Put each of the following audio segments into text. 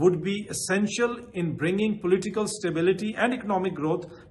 would be essential in bringing political stability and economic growth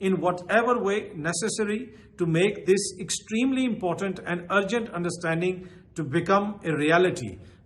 in whatever way necessary to make this extremely important and urgent understanding to become a reality।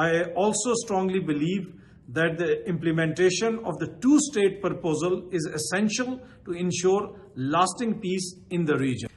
I also strongly believe that the implementation of the two-state proposal is essential to ensure lasting peace in the region।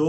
2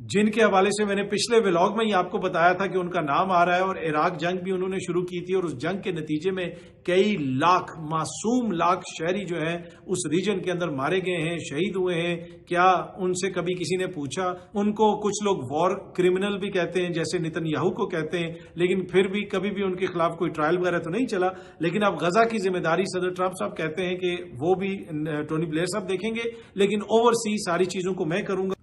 جن کے حوالے سے میں نے پچھلے vlog میں ہی آپ کو بتایا تھا کہ ان کا نام آ رہا ہے، اور عراق جنگ بھی انہوں نے شروع کی تھی، اور اس جنگ کے نتیجے میں کئی لاکھ معصوم شہری جو ہیں اس ریجن کے اندر مارے گئے ہیں، شہید ہوئے ہیں۔ کیا ان سے کبھی کسی نے پوچھا؟ ان کو کچھ لوگ وار کرمنل بھی کہتے ہیں، جیسے نیتن یاہو کو کہتے ہیں، لیکن پھر بھی کبھی بھی ان کے خلاف کوئی ٹرائل وغیرہ تو نہیں چلا۔ لیکن اب غزہ کی ذمہ داری صدر ٹرمپ صاحب کہتے ہیں کہ وہ بھی ٹونی بلیئر صاحب دیکھیں گے، لیکن اوورسی ساری چیزوں کو میں کروں گا۔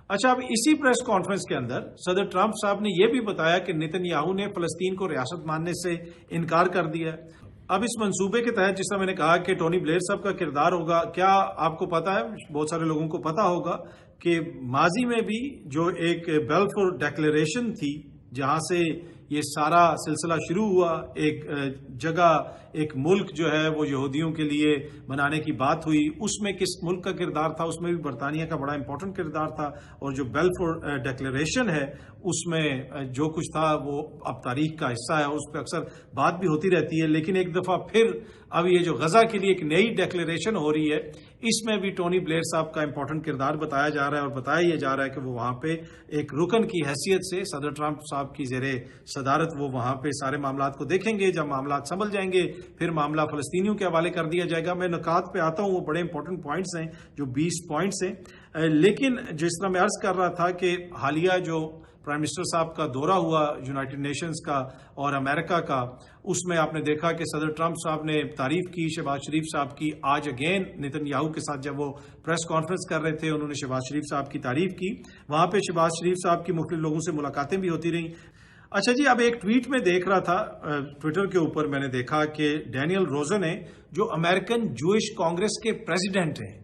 اچھا، اب اسی پریس کانفرنس کے اندر صدر ٹرمپ صاحب نے یہ بھی بتایا کہ نیتن یاہو نے فلسطین کو ریاست ماننے سے انکار کر دیا ہے۔ اب اس منصوبے کے تحت، جس طرح میں نے کہا کہ ٹونی بلیئر صاحب کا کردار ہوگا، کیا آپ کو پتا ہے، بہت سارے لوگوں کو پتا ہوگا کہ ماضی میں بھی جو ایک بیلفور ڈیکلیریشن تھی جہاں سے یہ سارا سلسلہ شروع ہوا، ایک جگہ ایک ملک جو ہے وہ یہودیوں کے لیے بنانے کی بات ہوئی، اس میں کس ملک کا کردار تھا؟ اس میں بھی برطانیہ کا بڑا امپورٹنٹ کردار تھا، اور جو بیلفور ڈیکلیریشن ہے اس میں جو کچھ تھا وہ اب تاریخ کا حصہ ہے، اس پہ اکثر بات بھی ہوتی رہتی ہے۔ لیکن ایک دفعہ پھر اب یہ جو غزہ کے لیے ایک نئی ڈیکلیریشن ہو رہی ہے، اس میں بھی ٹونی بلیئر صاحب کا امپورٹنٹ کردار بتایا جا رہا ہے، اور بتایا یہ جا رہا ہے کہ وہ وہاں پہ ایک رکن کی حیثیت سے صدر ٹرمپ صاحب کی زیر صدارت وہ وہاں پہ سارے معاملات کو دیکھیں گے۔ جب معاملات سنبھل جائیں گے پھر معاملہ فلسطینیوں کے حوالے کر دیا جائے گا۔ میں نکات پہ آتا ہوں، وہ بڑے امپورٹنٹ پوائنٹس ہیں، جو 20 پوائنٹس ہیں۔ لیکن جس طرح میں عرض کر رہا تھا کہ حالیہ جو پرائم منسٹر صاحب کا دورہ ہوا یونائٹڈ نیشنز کا اور امریکہ کا، اس میں آپ نے دیکھا کہ صدر ٹرمپ صاحب نے تعریف کی شہباز شریف صاحب کی۔ آج اگین نیتن یاہو کے ساتھ جب وہ پریس کانفرنس کر رہے تھے، انہوں نے شہباز شریف صاحب کی تعریف کی۔ وہاں پہ شہباز شریف صاحب کی مختلف لوگوں سے ملاقاتیں بھی ہوتی رہیں۔ اچھا جی، اب ایک ٹویٹ میں دیکھ رہا تھا ٹویٹر کے اوپر، میں نے دیکھا کہ ڈینیل روزن ہے جو امریکن جوئش کانگریس کے پریزیڈنٹ ہیں،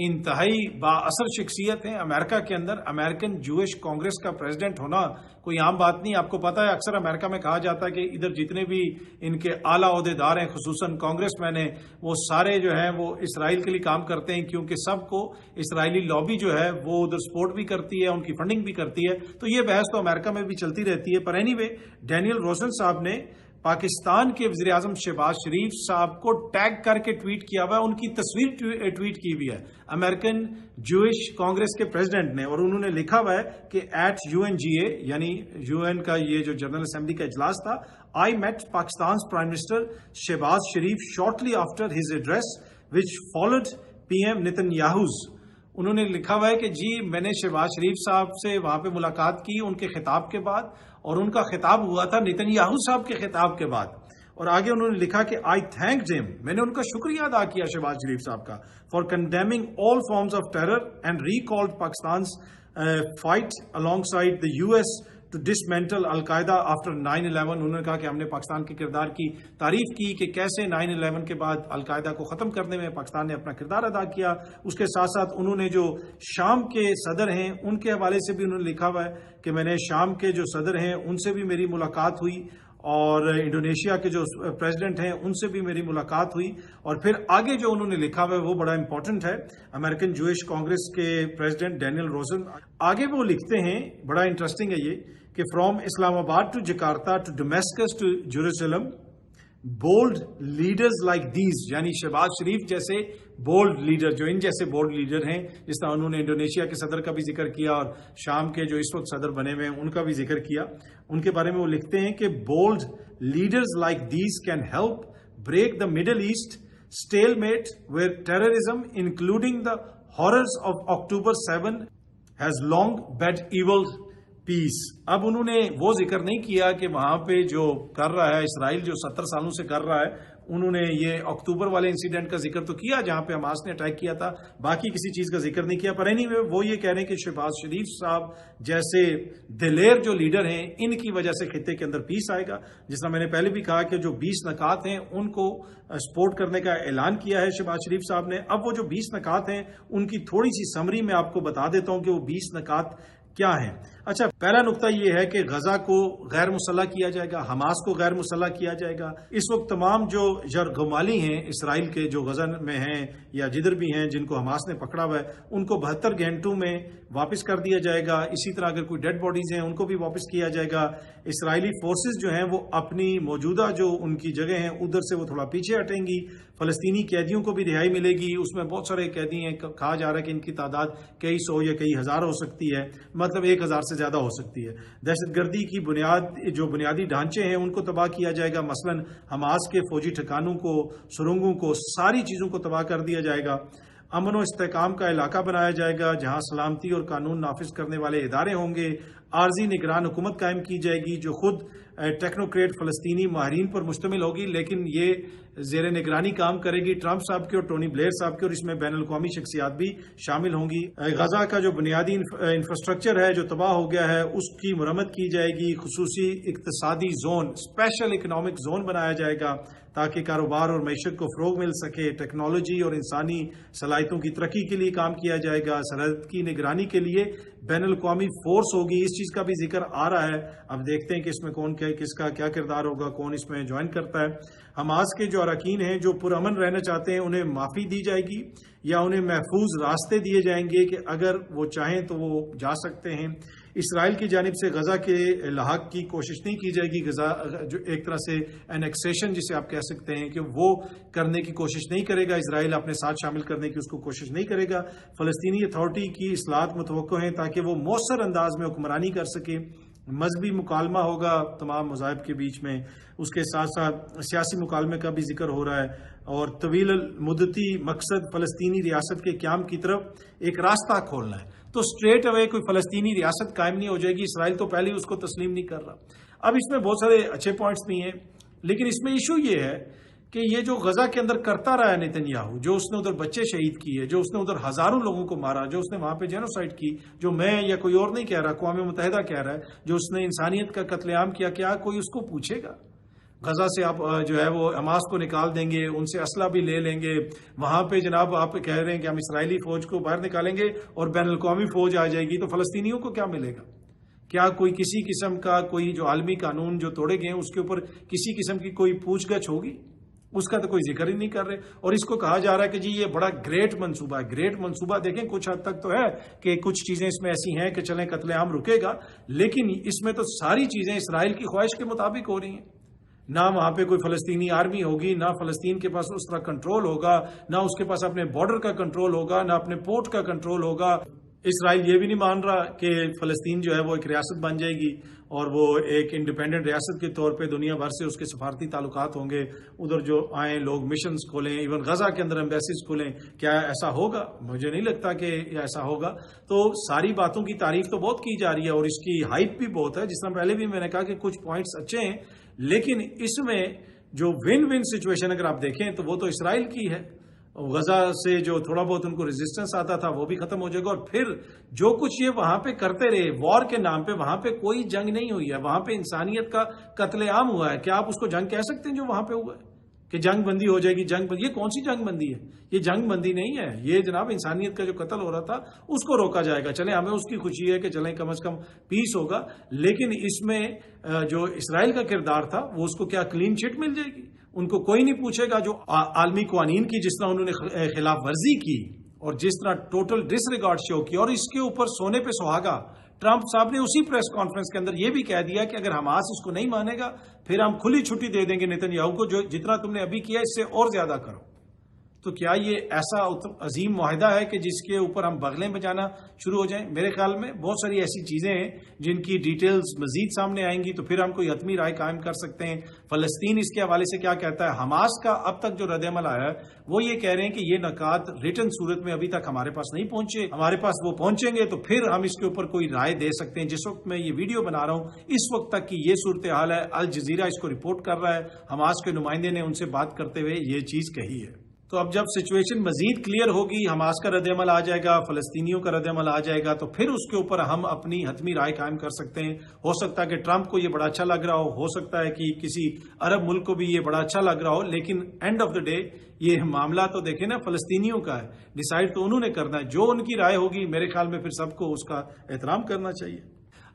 انتہائی با اثر شخصیت ہیں امریکہ کے اندر۔ امریکن جوئش کانگریس کا پریزیڈنٹ ہونا کوئی عام بات نہیں۔ آپ کو پتا ہے اکثر امریکہ میں کہا جاتا ہے کہ ادھر جتنے بھی ان کے اعلیٰ عہدیدار ہیں، خصوصاً کانگریس مین ہیں، وہ سارے جو ہیں وہ اسرائیل کے لیے کام کرتے ہیں، کیونکہ سب کو اسرائیلی لابی جو ہے وہ ادھر سپورٹ بھی کرتی ہے، ان کی فنڈنگ بھی کرتی ہے۔ تو یہ بحث تو امریکہ میں بھی چلتی رہتی ہے۔ پر اینی وے، ڈینیل روزن صاحب نے پاکستان کے وزیر اعظم شہباز شریف صاحب کو ٹیگ کر کے ٹویٹ کیا ہوا ہے، ان کی تصویر ٹویٹ کی ہوئی ہے امریکن جوئش کانگریس کے پریزیڈنٹ نے، اور انہوں نے لکھا ہوا ہے کہ ایٹ UNGA، یعنی UN کا یہ جو جنرل اسمبلی کا اجلاس تھا، I met Pakistan's prime minister Shehbaz Sharif shortly after his address which followed PM Netanyahu's. انہوں نے لکھا ہوا ہے کہ جی میں نے شہباز شریف صاحب سے وہاں پہ ملاقات کی ان کے خطاب کے بعد، اور ان کا خطاب ہوا تھا نیتن یاہو صاحب کے خطاب کے بعد۔ اور آگے انہوں نے لکھا کہ آئی تھینکڈ ہم، میں نے ان کا شکریہ ادا کیا شہباز شریف صاحب کا، for condemning all forms of terror and recalled Pakistan's fight along side the US to dismantle al Qaeda after 9/11۔ انہوں نے کہا کہ ہم نے پاکستان کے کردار کی تعریف کی کہ کیسے 9/11 کے بعد القاعدہ کو ختم کرنے میں پاکستان نے اپنا کردار ادا کیا۔ اس کے ساتھ ساتھ انہوں نے جو شام کے صدر ہیں ان کے حوالے سے بھی انہوں نے لکھا ہوا ہے کہ میں نے شام کے جو صدر ہیں ان سے بھی میری ملاقات ہوئی، اور انڈونیشیا کے جو پریزیڈنٹ ہیں ان سے بھی میری ملاقات ہوئی۔ اور پھر آگے جو انہوں نے لکھا ہوا ہے وہ بڑا امپورٹنٹ ہے، امریکن جوئش کانگریس کے پریزیڈنٹ ڈینیل روزن۔ آگے وہ لکھتے ہیں، بڑا انٹرسٹنگ ہے یہ، کہ from Islamabad to Jakarta to Damascus to Jerusalem, bold leaders like these, یعنی شہباز شریف جیسے بولڈ لیڈر، جو ان جیسے بولڈ لیڈر ہیں، جس طرح انہوں نے انڈونیشیا کے صدر کا بھی ذکر کیا اور شام کے جو اس وقت صدر بنے ہوئے ہیں ان کا بھی ذکر کیا، ان کے بارے میں وہ لکھتے ہیں کہ bold leaders like these can help break the Middle East stalemate where terrorism including the horrors of October 7 has long bedevilled peace. اب انہوں نے وہ ذکر نہیں کیا کہ وہاں پہ جو کر رہا ہے اسرائیل، جو 70 سالوں سے کر رہا ہے، انہوں نے یہ اکتوبر والے انسیڈنٹ کا ذکر تو کیا جہاں پہ حماس نے اٹیک کیا تھا، باقی کسی چیز کا ذکر نہیں کیا۔ پر اینی وے وہ یہ کہہ رہے ہیں کہ شہباز شریف صاحب جیسے دلیر جو لیڈر ہیں ان کی وجہ سے خطے کے اندر پیس آئے گا۔ جس طرح میں نے پہلے بھی کہا کہ جو 20 نکات ہیں ان کو سپورٹ کرنے کا اعلان کیا ہے شہباز شریف صاحب نے۔ اب وہ جو 20 نکات ہیں ان کی تھوڑی سی سمری میں آپ کو بتا دیتا ہوں کہ وہ 20 نکات کیا ہیں۔ اچھا، پہلا نقطہ یہ ہے کہ غزہ کو غیر مسلح کیا جائے گا، حماس کو غیر مسلح کیا جائے گا۔ اس وقت تمام جو یرغمالی ہیں اسرائیل کے، جو غزہ میں ہیں یا جدھر بھی ہیں جن کو حماس نے پکڑا ہوا ہے، ان کو 72 گھنٹوں میں واپس کر دیا جائے گا۔ اسی طرح اگر کوئی ڈیڈ باڈیز ہیں ان کو بھی واپس کیا جائے گا۔ اسرائیلی فورسز جو ہیں وہ اپنی موجودہ جو ان کی جگہ ہیں ادھر سے وہ تھوڑا پیچھے ہٹیں گی۔ فلسطینی قیدیوں کو بھی رہائی ملے گی۔ اس میں بہت سارے قیدی ہیں، کہا جا رہا ہے کہ ان کی تعداد کئی سو یا کئی ہزار ہو سکتی ہے، مطلب 1000 سے زیادہ ہو سکتی ہے۔ دہشت گردی کی جو بنیادی ڈھانچے ہیں ان کو تباہ کیا جائے گا، مثلا حماس کے فوجی ٹھکانوں کو، سرنگوں کو، ساری چیزوں کو تباہ کر دیا جائے گا۔ امن و استحکام کا علاقہ بنایا جائے گا جہاں سلامتی اور قانون نافذ کرنے والے ادارے ہوں گے۔ عارضی نگران حکومت قائم کی جائے گی جو خود ٹیکنوکریٹ فلسطینی ماہرین پر مشتمل ہوگی، لیکن یہ زیر نگرانی کام کرے گی ٹرمپ صاحب کے اور ٹونی بلیئر صاحب کے، اور اس میں بین الاقوامی شخصیات بھی شامل ہوں گی۔ غزہ کا جو بنیادی انفراسٹرکچر ہے جو تباہ ہو گیا ہے اس کی مرمت کی جائے گی۔ خصوصی اقتصادی زون، اسپیشل اکنامک زون بنایا جائے گا تاکہ کاروبار اور معیشت کو فروغ مل سکے۔ ٹیکنالوجی اور انسانی صلاحیتوں کی ترقی کے لیے کام کیا جائے گا۔ سرحد کی نگرانی کے لیے بین الاقوامی فورس ہوگی، اس چیز کا بھی ذکر آ رہا ہے۔ اب دیکھتے ہیں کہ اس میں کس کا کیا کردار ہوگا، کون اس میں جوائن کرتا ہے۔ حماس کے جو اراکین ہیں جو پرامن رہنا چاہتے ہیں انہیں معافی دی جائے گی یا انہیں محفوظ راستے دیے جائیں گے کہ اگر وہ چاہیں تو وہ جا سکتے ہیں۔ اسرائیل کی جانب سے غزہ کے لحاق کی کوشش نہیں کی جائے گی۔ غزہ جو ایک طرح سے انیکسیشن جسے آپ کہہ سکتے ہیں کہ وہ کرنے کی کوشش نہیں کرے گا، اسرائیل اپنے ساتھ شامل کرنے کی اس کو کوشش نہیں کرے گا۔ فلسطینی اتھارٹی کی اصلاحات متوقع ہیں تاکہ وہ مؤثر انداز میں حکمرانی کر سکے۔ مذہبی مکالمہ ہوگا تمام مذاہب کے بیچ میں، اس کے ساتھ ساتھ سیاسی مکالمے کا بھی ذکر ہو رہا ہے، اور طویل المدتی مقصد فلسطینی ریاست کے قیام کی طرف ایک راستہ کھولنا ہے۔ تو اسٹریٹ اوے کوئی فلسطینی ریاست قائم نہیں ہو جائے گی، اسرائیل تو پہلے ہی اس کو تسلیم نہیں کر رہا۔ اب اس میں بہت سارے اچھے پوائنٹس بھی ہیں، لیکن اس میں ایشو یہ ہے کہ یہ جو غزہ کے اندر کرتا رہا ہے نتن یاہو، جو اس نے ادھر بچے شہید کیے، جو اس نے ادھر ہزاروں لوگوں کو مارا، جو اس نے وہاں پہ جینوسائیڈ کی، جو میں یا کوئی اور نہیں کہہ رہا، اقوام متحدہ کہہ رہا ہے، جو اس نے انسانیت کا قتل عام کیا، کیا کوئی اس کو پوچھے گا؟ غزہ سے آپ جو ہے وہ حماس کو نکال دیں گے، ان سے اسلحہ بھی لے لیں گے، وہاں پہ جناب آپ کہہ رہے ہیں کہ ہم اسرائیلی فوج کو باہر نکالیں گے اور بین الاقوامی فوج آ جائے گی، تو فلسطینیوں کو کیا ملے گا؟ کیا کوئی کسی قسم کا کوئی جو عالمی قانون جو توڑے گئے ہیں اس کے اوپر کسی قسم کی کوئی پوچھ گچھ ہوگی؟ اس کا تو کوئی ذکر ہی نہیں کر رہے، اور اس کو کہا جا رہا ہے کہ جی یہ بڑا گریٹ منصوبہ ہے۔ گریٹ منصوبہ دیکھیں کچھ حد تک تو ہے کہ کچھ چیزیں اس میں ایسی ہیں کہ چلیں قتل عام رکے گا، لیکن اس میں تو ساری چیزیں اسرائیل کی خواہش کے مطابق ہو رہی ہیں۔ نہ وہاں پہ کوئی فلسطینی آرمی ہوگی، نہ فلسطین کے پاس اس طرح کنٹرول ہوگا، نہ اس کے پاس اپنے بارڈر کا کنٹرول ہوگا، نہ اپنے پورٹ کا کنٹرول ہوگا۔ اسرائیل یہ بھی نہیں مان رہا کہ فلسطین جو ہے وہ ایک ریاست بن جائے گی اور وہ ایک انڈیپینڈنٹ ریاست کے طور پہ دنیا بھر سے اس کے سفارتی تعلقات ہوں گے، ادھر جو آئیں لوگ مشنز کھولیں، ایون غزہ کے اندر ایمبیسیز کھولیں۔ کیا ایسا ہوگا؟ مجھے نہیں لگتا کہ ایسا ہوگا۔ تو ساری باتوں کی تعریف تو بہت کی جا رہی ہے اور اس کی ہائپ بھی بہت ہے، جس طرح پہلے بھی میں نے کہا کہ کچھ پوائنٹس اچھے ہیں، لیکن اس میں جو ون ون سچویشن اگر آپ دیکھیں تو وہ تو اسرائیل کی ہے۔ غزہ سے جو تھوڑا بہت ان کو ریزسٹنس آتا تھا وہ بھی ختم ہو جائے گا، اور پھر جو کچھ یہ وہاں پہ کرتے رہے وار کے نام پہ، وہاں پہ کوئی جنگ نہیں ہوئی ہے، وہاں پہ انسانیت کا قتل عام ہوا ہے۔ کیا آپ اس کو جنگ کہہ سکتے ہیں جو وہاں پہ ہوا ہے کہ جنگ بندی ہو جائے گی؟ جنگ بندی، یہ کون سی جنگ بندی ہے؟ یہ جنگ بندی نہیں ہے، یہ جناب انسانیت کا جو قتل ہو رہا تھا اس کو روکا جائے گا۔ چلیں ہمیں اس کی خوشی ہے کہ چلیں کم از کم پیس ہوگا، لیکن اس میں جو اسرائیل کا کردار تھا وہ اس کو کیا کلین چٹ مل جائے گی؟ ان کو کوئی نہیں پوچھے گا جو عالمی قوانین کی جس طرح انہوں نے خلاف ورزی کی اور جس طرح ٹوٹل ڈس ریگارڈ شو کی، اور اس کے اوپر سونے پہ سہاگا ٹرمپ صاحب نے اسی پریس کانفرنس کے اندر یہ بھی کہہ دیا کہ اگر حماس اس کو نہیں مانے گا پھر ہم کھلی چھٹی دے دیں گے نتن یاہو کو، جو جتنا تم نے ابھی کیا اس سے اور زیادہ کرو۔ تو کیا یہ ایسا عظیم معاہدہ ہے کہ جس کے اوپر ہم بغلیں بجانا شروع ہو جائیں؟ میرے خیال میں بہت ساری ایسی چیزیں ہیں جن کی ڈیٹیلز مزید سامنے آئیں گی تو پھر ہم کوئی حتمی رائے قائم کر سکتے ہیں۔ فلسطین اس کے حوالے سے کیا کہتا ہے؟ حماس کا اب تک جو رد عمل آیا ہے وہ یہ کہہ رہے ہیں کہ یہ نکات ریٹن صورت میں ابھی تک ہمارے پاس نہیں پہنچے، ہمارے پاس وہ پہنچیں گے تو پھر ہم اس کے اوپر کوئی رائے دے سکتے ہیں۔ جس وقت میں یہ ویڈیو بنا رہا ہوں اس وقت تک کی یہ صورتحال ہے، الجزیرہ اس کو رپورٹ کر رہا ہے، حماس کے نمائندے نے ان سے بات کرتے ہوئے یہ چیز کہی ہے۔ تو اب جب سچویشن مزید کلیئر ہوگی، حماس کا رد عمل آ جائے گا، فلسطینیوں کا رد عمل آ جائے گا، تو پھر اس کے اوپر ہم اپنی حتمی رائے قائم کر سکتے ہیں۔ ہو سکتا ہے کہ ٹرمپ کو یہ بڑا اچھا لگ رہا ہو سکتا ہے کہ کسی عرب ملک کو بھی یہ بڑا اچھا لگ رہا ہو، لیکن اینڈ آف دا ڈے یہ معاملہ تو دیکھیں نا فلسطینیوں کا ہے، ڈیسائیڈ تو انہوں نے کرنا ہے۔ جو ان کی رائے ہوگی میرے خیال میں پھر سب کو اس کا احترام کرنا چاہیے۔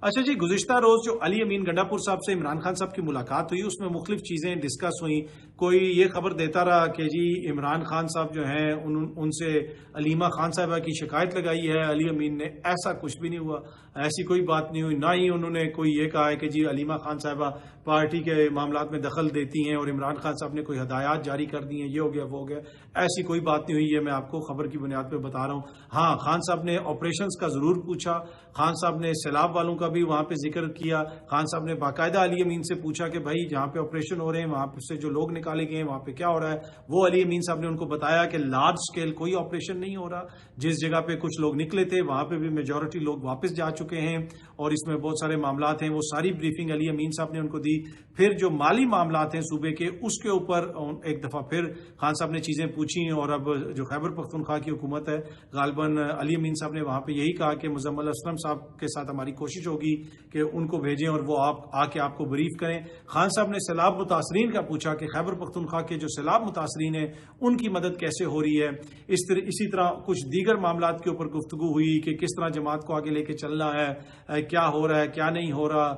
اچھا جی، گزشتہ روز جو علی امین گنڈاپور صاحب سے عمران خان صاحب کی ملاقات ہوئی، اس میں مختلف چیزیں ڈسکس ہوئیں. کوئی یہ خبر دیتا رہا کہ جی عمران خان صاحب جو ہیں ان سے علیمہ خان صاحبہ کی شکایت لگائی ہے علی امین نے. ایسا کچھ بھی نہیں ہوا، ایسی کوئی بات نہیں ہوئی. نہ ہی انہوں نے کوئی یہ کہا ہے کہ جی علیمہ خان صاحبہ پارٹی کے معاملات میں دخل دیتی ہیں اور عمران خان صاحب نے کوئی ہدایات جاری کر دی ہیں، یہ ہو گیا وہ ہو گیا. ایسی کوئی بات نہیں ہوئی. یہ میں آپ کو خبر کی بنیاد پہ بتا رہا ہوں. ہاں، خان صاحب نے آپریشنز کا ضرور پوچھا، خان صاحب نے سیلاب والوں کا بھی وہاں پہ ذکر کیا. خان صاحب نے باقاعدہ علی امین سے پوچھا کہ بھائی جہاں پہ آپریشن ہو رہے ہیں وہاں سے جو لوگ نکالے گئے ہیں وہاں پہ کیا ہو رہا ہے. وہ علی امین صاحب نے ان کو بتایا کہ لارج سکیل کوئی آپریشن نہیں ہو رہا. جس جگہ پہ کچھ لوگ نکلے تھے وہاں پہ بھی میجورٹی لوگ واپس جا چکے ہیں اور اس میں بہت سارے معاملات ہیں. وہ ساری بریفنگ علی امین صاحب نے ان کو دی. پھر جو مالی معاملات ہیں صوبے کے، اس کے اوپر ایک دفعہ پھر خان صاحب نے چیزیں پوچھی. اور اب جو خیبر پختونخوا کی حکومت ہے، غالباً علی امین صاحب نے وہاں پہ یہی کہا کہ مزمل اسلم صاحب کے ساتھ ہماری کوشش ہوگی کہ ان کو بھیجیں اور وہ آ کے آپ کو بریف کریں. خان صاحب نے سیلاب متاثرین کا پوچھا کہ خیبر پختونخوا کے جو سیلاب متاثرین ہیں ان کی مدد کیسے ہو رہی ہے. اسی طرح کچھ دیگر معاملات کے اوپر گفتگو ہوئی کہ کس طرح جماعت کو آگے لے کے چلنا ہے، کیا ہو رہا ہے کیا نہیں ہو رہا.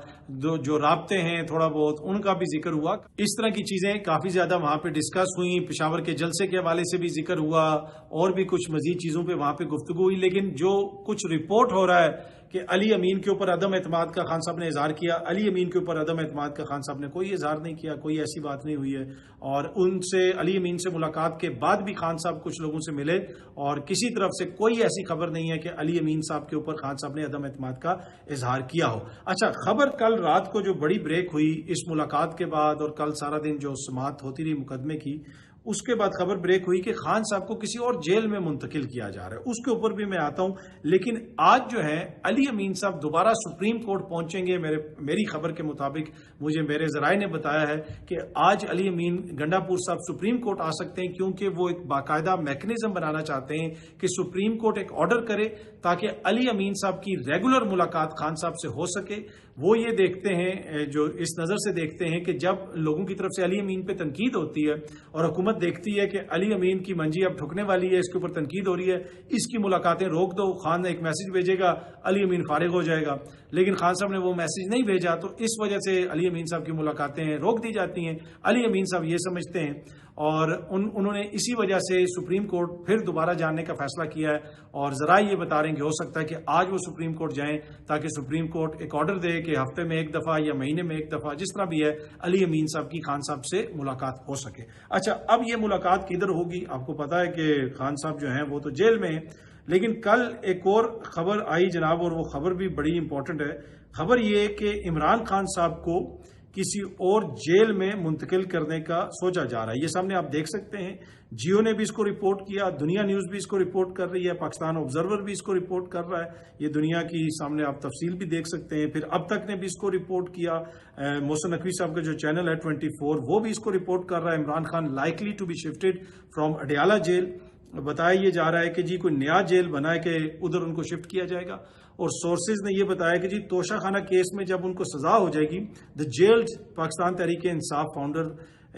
جو رابطے ہیں تھوڑا بہت ان کا بھی ذکر ہوا. اس طرح کی چیزیں کافی زیادہ وہاں پہ ڈسکس ہوئیں. پشاور کے جلسے کے حوالے سے بھی ذکر ہوا اور بھی کچھ مزید چیزوں پہ وہاں پہ گفتگو ہوئی. لیکن جو کچھ رپورٹ ہو رہا ہے کہ علی امین کے اوپر عدم اعتماد کا خان صاحب نے اظہار کیا، علی امین کے اوپر عدم اعتماد کا خان صاحب نے کوئی اظہار نہیں کیا، کوئی ایسی بات نہیں ہوئی ہے. اور ان سے علی امین سے ملاقات کے بعد بھی خان صاحب کچھ لوگوں سے ملے اور کسی طرف سے کوئی ایسی خبر نہیں ہے کہ علی امین صاحب کے اوپر خان صاحب نے عدم اعتماد کا اظہار کیا ہو. اچھا، خبر کل رات کو جو بڑی بریک ہوئی اس ملاقات کے بعد اور کل سارا دن جو سماعت ہوتی رہی مقدمے کی، اس کے بعد خبر بریک ہوئی کہ خان صاحب کو کسی اور جیل میں منتقل کیا جا رہا ہے. اس کے اوپر بھی میں آتا ہوں. لیکن آج جو ہے علی امین صاحب دوبارہ سپریم کورٹ پہنچیں گے. میری خبر کے مطابق مجھے میرے ذرائع نے بتایا ہے کہ آج علی امین گنڈاپور صاحب سپریم کورٹ آ سکتے ہیں، کیونکہ وہ ایک باقاعدہ میکنزم بنانا چاہتے ہیں کہ سپریم کورٹ ایک آرڈر کرے تاکہ علی امین صاحب کی ریگولر ملاقات خان صاحب سے ہو سکے. وہ یہ دیکھتے ہیں، جو اس نظر سے دیکھتے ہیں کہ جب لوگوں کی طرف سے علی امین پہ تنقید ہوتی ہے اور حکومت دیکھتی ہے کہ علی امین کی منجی اب ٹھکنے والی ہے، اس کے اوپر تنقید ہو رہی ہے، اس کی ملاقاتیں روک دو. خان ایک میسج بھیجے گا، علی امین فارغ ہو جائے گا. لیکن خان صاحب نے وہ میسج نہیں بھیجا تو اس وجہ سے علی امین صاحب کی ملاقاتیں روک دی جاتی ہیں. علی امین صاحب یہ سمجھتے ہیں اور انہوں نے اسی وجہ سے سپریم کورٹ پھر دوبارہ جاننے کا فیصلہ کیا ہے. اور ذرائع یہ بتا رہے ہیں کہ ہو سکتا ہے کہ آج وہ سپریم کورٹ جائیں تاکہ سپریم کورٹ ایک آرڈر دے کہ ہفتے میں ایک دفعہ یا مہینے میں ایک دفعہ جس طرح بھی ہے علی امین صاحب کی خان صاحب سے ملاقات ہو سکے. اچھا، اب یہ ملاقات کدھر ہوگی؟ آپ کو پتا ہے کہ خان صاحب جو ہیں وہ تو جیل میں ہیں. لیکن کل ایک اور خبر آئی جناب، اور وہ خبر بھی بڑی امپورٹنٹ ہے. خبر یہ کہ عمران خان صاحب کو کسی اور جیل میں منتقل کرنے کا سوچا جا رہا ہے. یہ سامنے آپ دیکھ سکتے ہیں. جیو نے بھی اس کو رپورٹ کیا، دنیا نیوز بھی اس کو رپورٹ کر رہی ہے، پاکستان آبزرور بھی اس کو رپورٹ کر رہا ہے. یہ دنیا کی سامنے آپ تفصیل بھی دیکھ سکتے ہیں. پھر اب تک نے بھی اس کو رپورٹ کیا. محسن نقوی صاحب کا جو چینل ہے 24 وہ بھی اس کو رپورٹ کر رہا ہے. Imran Khan likely to be shifted from Adiala jail. بتایا یہ جا رہا ہے کہ جی کوئی نیا جیل بنا ہے کہ ادھر ان کو شفٹ کیا جائے گا. اور سورسز نے یہ بتایا کہ جی توشہ خانہ کیس میں جب ان کو سزا ہو جائے گی، دا yield Pakistan Tehreek Insaf founder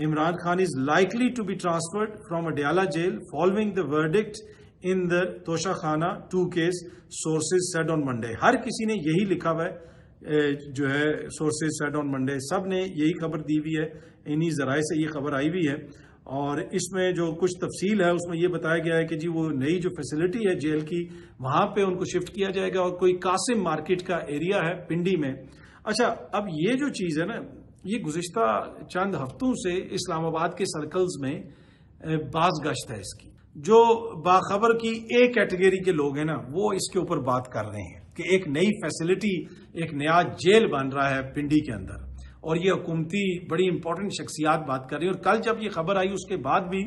Imran Khan is likely to be transferred from Adiala jail following the verdict in the Tosha Khana 2 case, sources said on Monday. ہر کسی نے یہی لکھا ہوا ہے، جو ہے سورسز سیڈ آن منڈے، سب نے یہی خبر دی ہوئی ہے. انہی ذرائع سے یہ خبر آئی ہوئی ہے. اور اس میں جو کچھ تفصیل ہے اس میں یہ بتایا گیا ہے کہ جی وہ نئی جو فیسلٹی ہے جیل کی وہاں پہ ان کو شفٹ کیا جائے گا. اور کوئی قاسم مارکیٹ کا ایریا ہے پنڈی میں. اچھا، اب یہ جو چیز ہے نا، یہ گزشتہ چند ہفتوں سے اسلام آباد کے سرکلز میں باز گشت ہے اس کی. جو باخبر کی ایک کیٹیگری کے لوگ ہیں نا، وہ اس کے اوپر بات کر رہے ہیں کہ ایک نئی فیسلٹی، ایک نیا جیل بن رہا ہے پنڈی کے اندر. اور یہ حکومتی بڑی امپورٹنٹ شخصیات بات کر رہی ہیں. اور کل جب یہ خبر آئی اس کے بعد بھی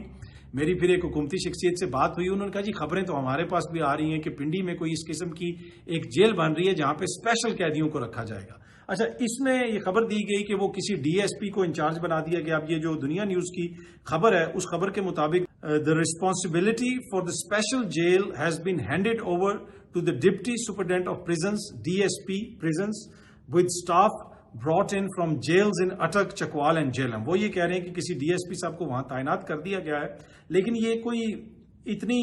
میری پھر ایک حکومتی شخصیت سے بات ہوئی. انہوں نے کہا جی خبریں تو ہمارے پاس بھی آ رہی ہیں کہ پنڈی میں کوئی اس قسم کی ایک جیل بن رہی ہے جہاں پہ اسپیشل قیدیوں کو رکھا جائے گا. اچھا، اس میں یہ خبر دی گئی کہ وہ کسی ڈی ایس پی کو انچارج بنا دیا گیا. اب یہ جو دنیا نیوز کی خبر ہے اس خبر کے مطابق the responsibility for the special jail has been handed over to the deputy superintendent of prisons DSP prisons with staff brought in from jails in Attock, Chakwal and Jhelum. وہ یہ کہہ رہے ہیں کہ کسی DSP صاحب کو وہاں تعینات کر دیا گیا ہے. لیکن یہ کوئی اتنی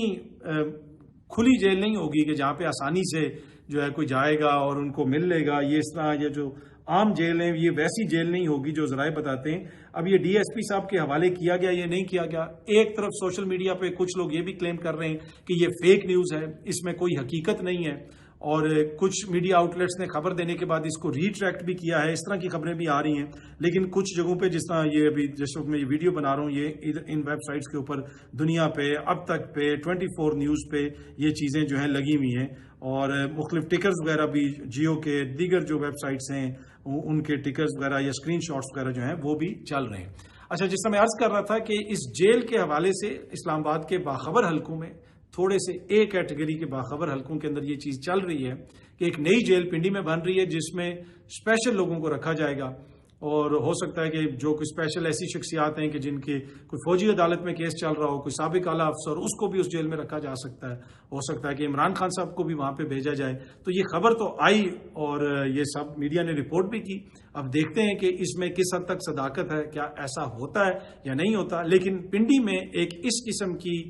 کھلی جیل نہیں ہوگی کہ جہاں پہ آسانی سے جو ہے کوئی جائے گا اور ان کو مل لے گا. یہ اس طرح یہ جو عام جیل ہیں یہ ویسی جیل نہیں ہوگی جو ذرائع بتاتے ہیں. اب یہ ڈی ایس پی صاحب کے حوالے کیا گیا یہ نہیں کیا گیا. ایک طرف سوشل میڈیا پہ کچھ لوگ یہ بھی کلیم کر رہے ہیں کہ یہ فیک نیوز ہے, اس میں کوئی حقیقت نہیں ہے, اور کچھ میڈیا آؤٹ لیٹس نے خبر دینے کے بعد اس کو ریٹریکٹ بھی کیا ہے. اس طرح کی خبریں بھی آ رہی ہیں, لیکن کچھ جگہوں پہ جس طرح یہ ابھی جس وقت میں یہ ویڈیو بنا رہا ہوں یہ ان ویب سائٹس کے اوپر دنیا پہ اب تک پہ 24 نیوز پہ یہ چیزیں جو ہیں لگی ہوئی ہیں, اور مختلف ٹکرز وغیرہ بھی جیو کے دیگر جو ویب سائٹس ہیں ان کے ٹکرز وغیرہ یا اسکرین شاٹس وغیرہ جو ہیں وہ بھی چل رہے ہیں. اچھا, جس طرح میں عرض کر رہا تھا کہ اس جیل کے حوالے سے اسلام آباد کے باخبر حلقوں میں تھوڑے سے ایک کیٹیگری کے باخبر حلقوں کے اندر یہ چیز چل رہی ہے کہ ایک نئی جیل پنڈی میں بن رہی ہے جس میں اسپیشل لوگوں کو رکھا جائے گا, اور ہو سکتا ہے کہ جو کوئی اسپیشل ایسی شخصیات ہیں کہ جن کے کوئی فوجی عدالت میں کیس چل رہا ہو, کوئی سابق اعلیٰ افسر, اس کو بھی اس جیل میں رکھا جا سکتا ہے. ہو سکتا ہے کہ عمران خان صاحب کو بھی وہاں پہ بھیجا جائے. تو یہ خبر تو آئی اور یہ سب میڈیا نے رپورٹ بھی کی. اب دیکھتے ہیں کہ اس میں کس حد تک صداقت ہے, کیا ایسا ہوتا ہے یا نہیں ہوتا. لیکن پنڈی میں ایک اس قسم کی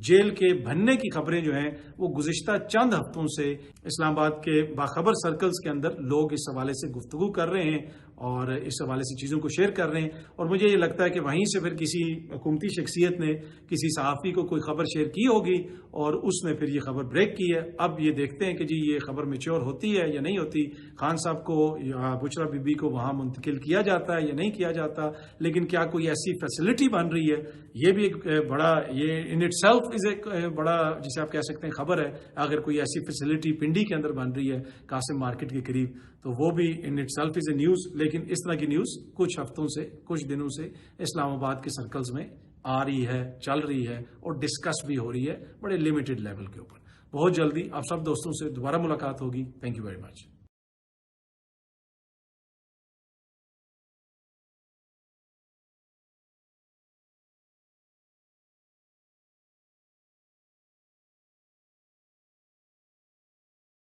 جیل کے بننے کی خبریں جو ہیں وہ گزشتہ چند ہفتوں سے اسلام آباد کے باخبر سرکلز کے اندر لوگ اس حوالے سے گفتگو کر رہے ہیں اور اس حوالے سے چیزوں کو شیئر کر رہے ہیں. اور مجھے یہ لگتا ہے کہ وہیں سے پھر کسی حکومتی شخصیت نے کسی صحافی کو کوئی خبر شیئر کی ہوگی اور اس نے پھر یہ خبر بریک کی ہے. اب یہ دیکھتے ہیں کہ جی یہ خبر میچور ہوتی ہے یا نہیں ہوتی, خان صاحب کو یا بشرا بی بی کو وہاں منتقل کیا جاتا ہے یا نہیں کیا جاتا. لیکن کیا کوئی ایسی فیسلٹی بن رہی ہے, یہ بھی ایک بڑا, یہ ان اٹ سیلف از ایک بڑا جسے آپ کہہ سکتے ہیں خبر ہے. اگر کوئی ایسی فیسلٹی پنڈی کے اندر بن رہی ہے قاسم مارکیٹ کے قریب, تو وہ بھی in it self is a news. لیکن اس طرح کی نیوز کچھ ہفتوں سے کچھ دنوں سے اسلام آباد کے سرکلز میں آ رہی ہے, چل رہی ہے اور ڈسکس بھی ہو رہی ہے بڑے لمیٹڈ لیول کے اوپر. بہت جلدی آپ سب دوستوں سے دوبارہ ملاقات ہوگی. Thank you very much.